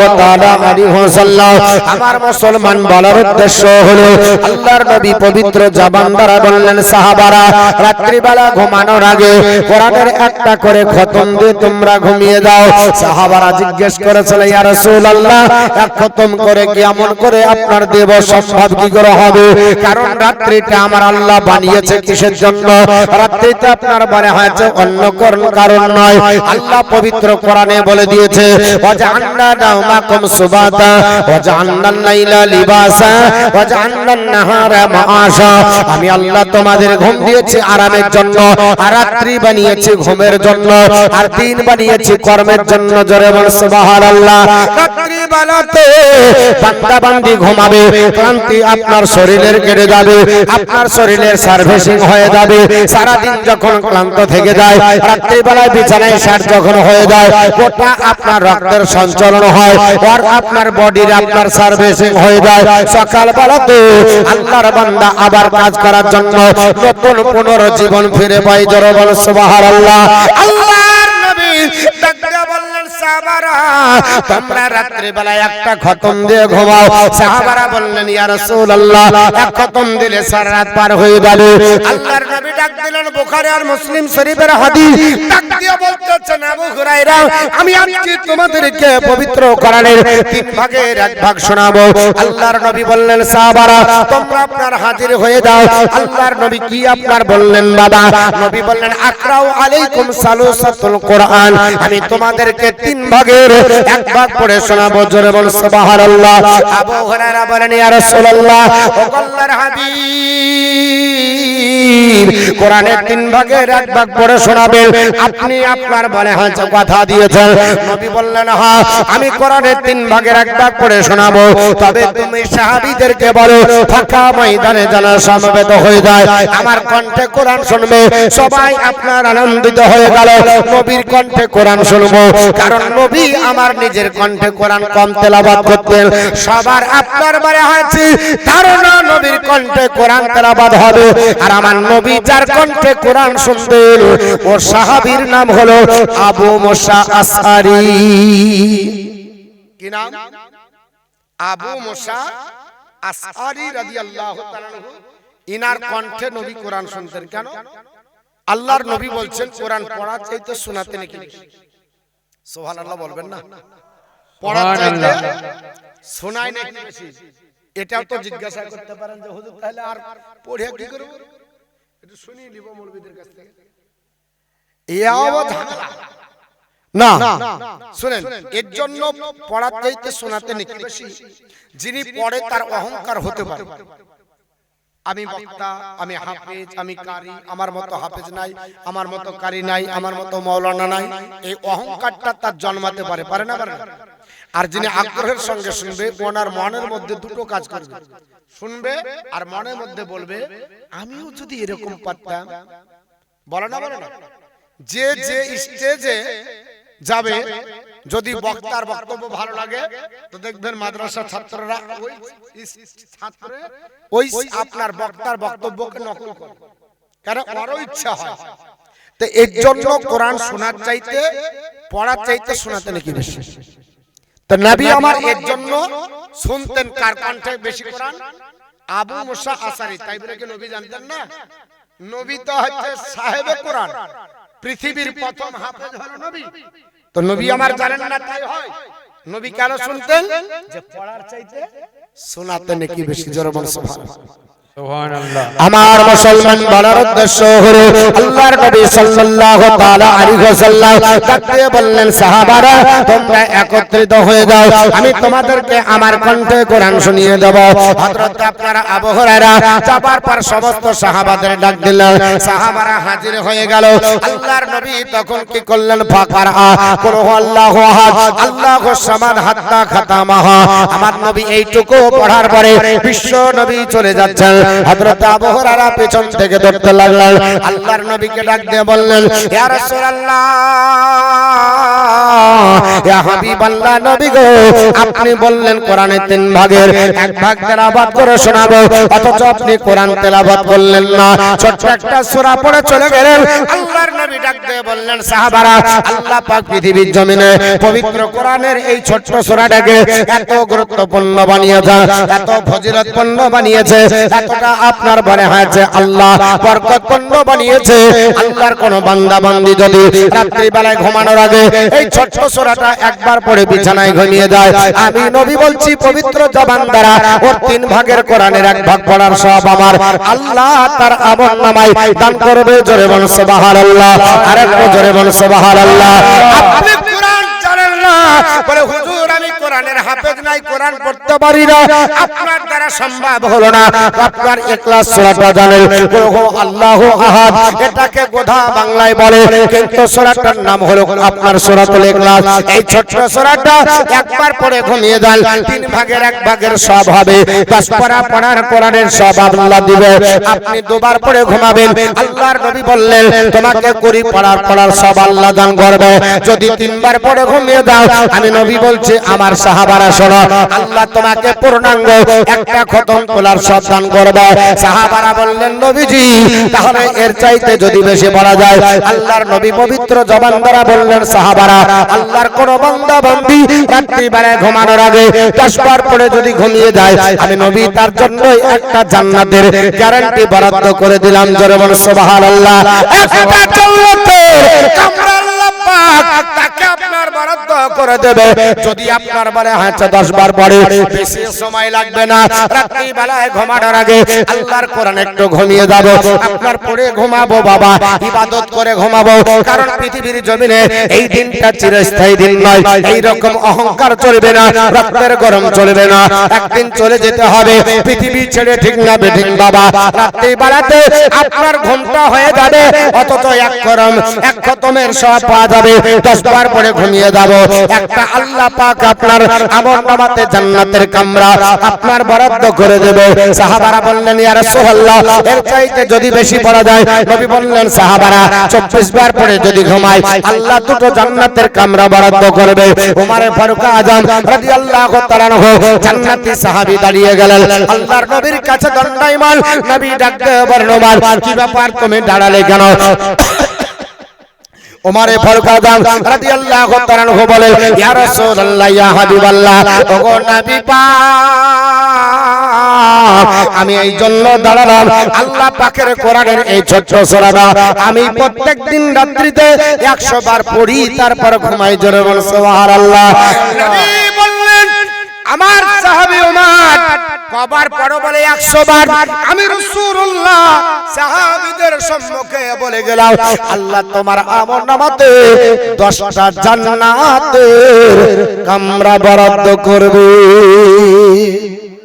সাল্লাল্লাহু তাআলা আলাইহি ওয়াসাল্লাম আমার মুসলমান বলার উদ্দেশ্য হলো আল্লাহর নবী পবিত্র জবান দ্বারা বললেন সাহাবারা রাত্রি বেলা ঘুমানোর আগে কোরআনের একটা করে খতম দিয়ে তোমরা ঘুমিয়ে দাও সাহাবারা জিজ্ঞেস করেছিল ইয়া রাসূলুল্লাহ এক খতম করে কি এমন করে আপনার দেব সম্ভব কি করে হবে কারণ রাত্রিটা আমার আল্লাহ বানিয়েছে কিসের জন্য রাত্রিতে আপনার মনে হয়েছে অন্য কারণ নয় আল্লাহ পবিত্র কোরআনে বলে দিয়েছে ওয়াজআলনা নাওমাকুম সুবাতা ওয়াজআলনাল লাইলা লিবাসা ওয়াজআলনান নাহারা মাআশা আমি আল্লাহ তোমাদের ঘুম দিয়েছি আরামের জন্য আর রাত্রি বানিয়েছি ঘুমের জন্য আর দিন বানিয়েছি কর্মের জন্য জোরে বল সুবহানাল্লাহ রাত্রি বেলাতে বান্দা বান্দি ঘুমাবে ক্লান্তি আপনার শরীরের কেটে যাবে আপনার শরীরের সার্ভিসিং হয়ে যাবে সারা দিন যখন ক্লান্ত থেকে যায় রাত্রি বেলায় বিছানায় শার যখন হয়ে যায় গোটা আপনার রক্তের সঞ্চালন হয় আর আপনার বডির আপনার সার্ভিসিং হয়ে যায় সকাল বেলাতে আল্লাহর বান্দা আবার কাজ করার জন্য নতুন পুনর্জীবন ফিরে পায় জোরে বল সুবহানাল্লাহ আল্লাহর নবী ডাকতে বললেন সাহাবারা তোমরা রাত্রি বেলায় একটা খতম দিয়ে ঘুমাও সাহাবারা বললেন ইয়া রাসূলুল্লাহ এক খতম দিলে সারা রাত পার হয়ে যাবে আল্লাহর নবী ডাক দিলেন বুখারী আর মুসলিম শরীফের হাদিস ডাক দিয়ে বলতেছেন আবু হুরায়রা আমি আজকে তোমাদেরকে পবিত্র কোরআনের তিন ভাগের এক ভাগ শোনাবো আল্লাহর নবী বললেন সাহাবারা তোমরা আপনার হাজির হয়ে যাও আল্লাহর নবী কি আপনার বললেন বাবা নবী বললেন আকরাউ আলাইকুম সালুসাতুল কোরআন আমি তোমাদেরকে তিন ভাগের এক ভাগ পড়ে শোনাবো জোরে বল সুবহানাল্লাহ আবু হুরায়রা বলেন ইয়া রাসূলুল্লাহ ও আল্লাহর হাবিব কোরআনের তিন ভাগের এক ভাগ পড়ে শোনাবেন আপনি আপনার মনে হচ্ছে কথা দিয়েছেন নবী বললেন হ্যাঁ আমি কোরআনের তিন ভাগের এক ভাগ পড়ে শোনাবো তবে তুমি সাহাবীদেরকে বলো ফাঁকা ময়দানে যেন সমবেত হয়ে যায় আমার কণ্ঠে কোরআন শুনবে সবাই আপনার আনন্দিত হয়ে গেল নবীর কণ্ঠে কোরআন শুনবো কারণ নবী আমার নিজের কণ্ঠে কোরআন কম তেলাওয়াত করতেন সবার আপনার মনে হয়েছে ধারণা নবীর কণ্ঠে কোরআন তেলাওয়াত হবে আর আমার নবী যার কণ্ঠে কোরআন শুনবেন ওর সাহাবীর নাম হলো আবু মুসা আশআরী কি নাম আবু মুসা আশআরী রাদিয়াল্লাহু তাআলা ইনার কণ্ঠে নবী কোরআন শুনতেন কেন আল্লাহর নবী বলছেন কোরআন পড়া চাইতে শোনাতে নাকি সুবহানাল্লাহ বলবেন না পড়া চাইতে শোনায় নাকি বেশি এটাও তো জিজ্ঞাসা করতে পারেন যে হুজুর তাহলে আর পড়ে কি করব একটু শুনি নিব মৌলবীদের কাছ থেকে না শুনেন এর জন্য পড়া চাইতে শোনাতে নাকি বেশি যিনি পড়ে তার অহংকার হতে পারে আমি বক্তা আমি হাফেজ আমি কারি আমার মতো হাফেজ নাই আমার মতো কারি নাই আমার মতো মাওলানা নাই এই অহংকারটা তার জন্মাতে পারে পারে না পারে আর যিনি আগ্রহের সঙ্গে শুনবে ওনার মনের মধ্যে দুটো কাজ করবে শুনবে আর মনের মধ্যে বলবে আমিও যদি এরকম পারতাম বলে না যে যে স্টেজে যাবে যদি বক্তার বক্তব্য ভালো লাগে তো দেখবেন মাদ্রাসার ছাত্ররা ওই আপনার বক্তার বক্তব্যকে নকল করে কারণ ওরও ইচ্ছা হয় তো এর জন্য কোরআন শোনার চাইতে পড়ার চাইতে শোনাতে নাকি বেশি তো নবী আমার এর জন্য শুনতেন কার কণ্ঠে বেশি কোরআন আবু মুসা আশআরী তাই বলে কি নবী জানতেন না নবী তো হচ্ছে সাহেবে কোরআন পৃথিবীর প্রথম হাফেজ হলো নবী তো নবী আমার জানেন না তাই হয় নবী কেন শুনতেন যে পড়ার চাইতে শোনাতে নাকি বেশি জোরে বল সুবহানাল্লাহ সুবহানাল্লাহ আমার মুসলমান বলার উদ্দেশ্য হলো আল্লাহর নবী সাল্লাল্লাহু তাআলা আলাইহি ওয়াসাল্লাম তাকে বললেন সাহাবারা তোমরা একত্রিত হয়ে যাও আমি তোমাদেরকে আমার কণ্ঠে কোরআন শুনিয়ে দেব হযরত আপনারা আবু হুরায়রা যাবার পর সমস্ত সাহাবাদের ডাক দিলেন সাহাবারা হাজির হয়ে গেল আল্লাহর নবী তখন কি করলেন ফাকরা কুল হুয়াল্লাহু আহাদ আল্লাহুস সামাদ হাত্তা খাতামাহা আমার নবী এইটুকু পড়ার পরে বিশ্ব নবী চলে যাচ্ছেন হযরত আবু হুরায়রা পেছন থেকে ধরতে লাগলেন আল্লাহর নবীকে ডাক দিয়ে বললেন ইয়া রাসূলুল্লাহ ইয়া হাবিবাল্লাহ নবী গো আপনি বললেন কোরআনে তিন ভাগের এক ভাগ তেলাওয়াত করে শোনাবো, অথচ আপনি কোরআন তেলাওয়াত করলেন না, ছোট্ট একটা সূরা পড়ে চলে গেলেন। আল্লাহর নবী ডাক দিয়ে বললেন সাহাবারা, আল্লাহ পাক পৃথিবীর জমিনে পবিত্র কোরআনের এই ছোট্ট সূরাটাকে এত গুরুত্বপূর্ণ বানিয়েছে, এত ফজিলতপূর্ণ বানিয়েছে, এতটা আপনার মনে হয়েছে আল্লাহ বরকতপূর্ণ বানিয়েছে। আল্লাহর কোন বান্দা বান্দি যদি রাত্রি বেলায় ঘুমানোর আগে এই ছোট্ট সূরাটা একবার পড়ে বিছানায় ঘুমিয়ে যায়, আমি নবী বলছি পবিত্র জবান দ্বারা ওর তিন ভাগের কোরআনের এক ভাগ পড়ার সওয়াব আমার আল্লাহ তার আমলনামায় দান করবে। জোরে বল সুবহানাল্লাহ, আরেকটু জোরে বল সুবহানাল্লাহ। আপনি কোরআন জানেন না বলে হুজুর আমি কোরআনের হাফেজ নাই, কোরআন পড়তে পারি না, আপনার দ্বারা সম্ভব হলো না। আপনার ইখলাস সূরাটা জানেন, ওহো আল্লাহু আহাদ, এটাকে গোধা বাংলায় বলে, কিন্তু সূরাটার নাম হলো আপনার সূরাতুল ইখলাস। এই ছোট্ট সূরাটা একবার পড়ে ঘুমিয়ে যান, তিন ভাগের এক ভাগের সব হবে, 10 পারা পড়ার কোরআনের সব আল্লাহ দিবে। আপনি দুবার পড়ে ঘুমাবেন, আল্লাহর নবী বললেন তোমাকে 20 পড়ার সব আল্লাহ দান করবে। যদি তিনবার পড়ে ঘুমিয়ে দাও, আমি নবী বলছি আমার সাহাবারা শোনো, আল্লাহ তোমাকে পূর্ণাঙ্গ একটা খতম তোলার সব দান করবে। সাহাবারা বললেন নবীজি তাহলে এর চাইতে যদি বেশি পড়া যায়? আল্লাহর নবী পবিত্র জবান দ্বারা বললেন সাহাবারা, আল্লাহর কোন বান্দা বান্দি রাত্রি বেলায় ঘুমানোর আগে 10 বার পড়ে যদি ঘুমিয়ে যায়, আমি নবী তার জন্য একটা জান্নাতের গ্যারান্টি বরাদ্দ করে দিলাম। জোরে বল সুবহানাল্লাহ। একটা জান্নাতের কামরা আল্লাহ পাক তাকে আপনার বরাদ্দ করে দেবে যদি আপনার বলে হ্যাঁ 10 বার পড়ে, বেশি সময় লাগবে না। রাত্রি বেলায় ঘুমানোর আগে আল্লাহর কোরআন একটু ঘুমিয়ে যাব, আপনার পড়ে ঘুমাবো বাবা, ইবাদত করে ঘুমাবো। কারণ পৃথিবীর জমিনে এই দিনটা চিরস্থায়ী দিন নয়, এই রকম অহংকার চলবে না, রক্তের গরম চলবে না, একদিন চলে যেতে হবে পৃথিবী ছেড়ে, ঠিক না বেঠিক বাবা? রাত্রি বেলাতে আপনার ঘুমটা হয়ে যাবে, অথচ এক খতমের সব পাওয়া যাবে। 10 বার পরে ঘুমিয়ে যাব, একটা আল্লাহ পাক আপনার আমলনামাতে জান্নাতের কামরা আপনার বরাদ্দ করে দেবে। সাহাবারা বললেন ইয়া রাসূলুল্লাহ এর চাইতে যদি বেশি পড়া যায়? নবী বললেন সাহাবারা 24 বার পরে যদি ঘুমায় আল্লাহ দুটো জান্নাতের কামরা বরাদ্দ করবে। ওমর ফারুক আযম রাদিয়াল্লাহু তাআলা আনহু জান্নাতি সাহাবী দাঁড়িয়ে গেলেন আল্লাহর নবীর কাছে দণ্ডায়মান। নবী ডাকতে বর্ণমান, কি ব্যাপার তুমি দাঁড়ালে কেন? ওমর ফারুক আযম রাদিয়াল্লাহু তাআলা আনহু বলেন ইয়া রাসূলুল্লাহ ইয়া হাবিবাল্লাহ, ওগো নবী পাক আমি এই জন্য দাঁড়ালাম আল্লাহ পাকের কোরআনের এই ছোট্ট সূরাটা আমি প্রত্যেকদিন রাত্রিতে 100 বার পড়ি, তারপর ঘুমাই। জোরে বল সুবহানাল্লাহ। নবী বললেন আমার সাহাবী ওমর কবার পড়ো বলে 100 বার। আমি রাসূলুল্লাহ সাহাবীদের সম্মুখে বলে গেলাম আল্লাহ তোমার আমলনামাতে 10টা জান্নাতের কামরা বরাদ্দ করবে।